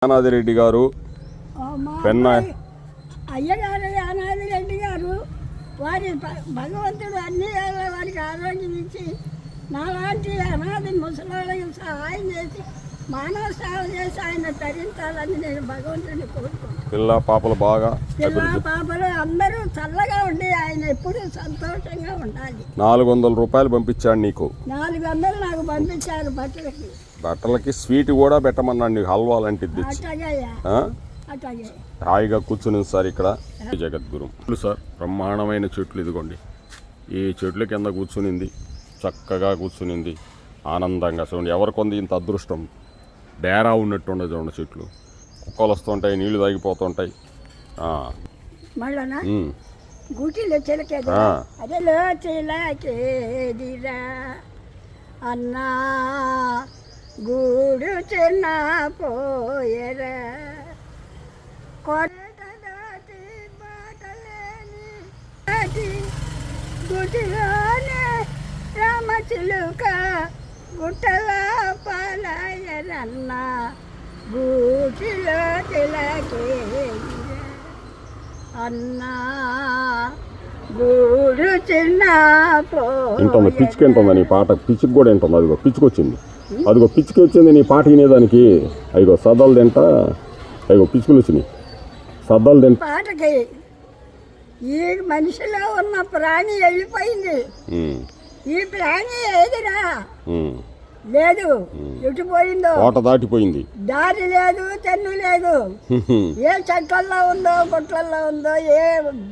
యానాదిరెడ్డి గారు పెన్న అయ్యగారు యానాదిరెడ్డి గారు వారి భగవంతుడు అన్ని వారికి ఆరోగ్యం ఇచ్చి నాలాంటి అనాథి ముసలాళ్ళకి సహాయం చేసి మానవ సేవ చేసి ఆయన తరించాలని నేను భగవంతుడిని కోరుకుంటాను. పిల్ల పాపలు బాగా పిల్ల పాపలు అందరూ చల్లగా ఉండి ఆయన ఎప్పుడు సంతోషంగా ఉండాలి. 400 రూపాయలు పంపించాడు నీకు. 400 నాకు పంపించారు బట్టలకి స్వీట్ కూడా పెట్టమన్నాడు నీకు, హల్వా లాంటిది. అట్లాగే హాయిగా కూర్చుని సార్ ఇక్కడ జగద్గురు సార్. బ్రహ్మాండమైన చెట్లు ఇదిగోండి, ఈ చెట్ల కింద కూర్చునింది, చక్కగా కూర్చునింది ఆనందంగా. చూడండి ఎవరికి ఉంది ఇంత అదృష్టం, డేరా ఉన్నట్టు ఉండదు. చూడండి చెట్లు, కుక్కలు వస్తుంటాయి, నీళ్లు తాగిపోతుంటాయి. గూటిలో చిలకేదిరా అదేలో చిలకేదిరా అన్నా గూడు చిన్న పోయరా కొరట దాటి బాటలేని దాటి గుడిలోనే రామచిలుక గుట్టల పాలయరన్న గూటిలో తిలకే అన్నా గూడు చిన్న వింటుందా? పిచ్చికి వింటుందా నీ పాట? పిచ్చికి కూడా వింటుంది. అదిగో పిచ్చికి వచ్చింది, అదిగో పిచ్చికి వచ్చింది నీ పాట వినేదానికి. అదిగో సద్దలు తింట, అదిగో పిచ్చుకులు వచ్చినాయి, సద్దలు తింట. పాటకి ఈ మనిషిలో ఉన్న ప్రాణి వెళ్ళిపోయింది. ఈ ప్రాణి ఏదిరా లేదు, ఎటు పోయిందో, కోట దాటిపోయింది, దారి లేదు, తెన్ను లేదు. ఏ చెట్లల్లో ఉందో, గుట్లల్లో ఉందో, ఏ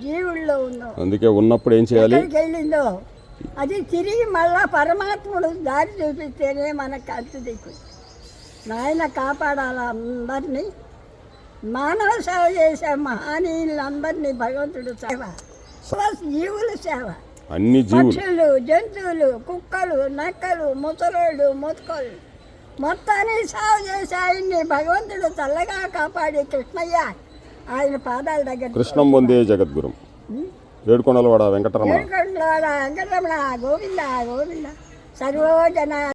జీవుల్లో ఉందో. అందుకే ఉన్నప్పుడు ఏం చేయాలి, ఎక్కడికి వెళ్ళిందో అది తిరిగి మళ్ళా పరమాత్ముడు దారి చూపిస్తేనే మనకు అంతు దిక్కు. నాయన కాపాడాలి అందరినీ, మానవ సేవ చేసే మహనీయులందరినీ భగవంతుడు సేవ, జీవుల సేవ. అన్ని జీవులు, పక్షులు, జంతువులు, కుక్కలు, నక్కలు, ముసలోళ్ళు, ముతకలు మొత్తాన్ని సాగు చేసి ఆయన్ని భగవంతుడు చల్లగా కాపాడి కృష్ణయ్య ఆయన పాదాల దగ్గర. కృష్ణం పొందే జగద్గురు ఏడుకొండలవాడ వెంకటరమణ గోవింద గోవింద సర్వోజన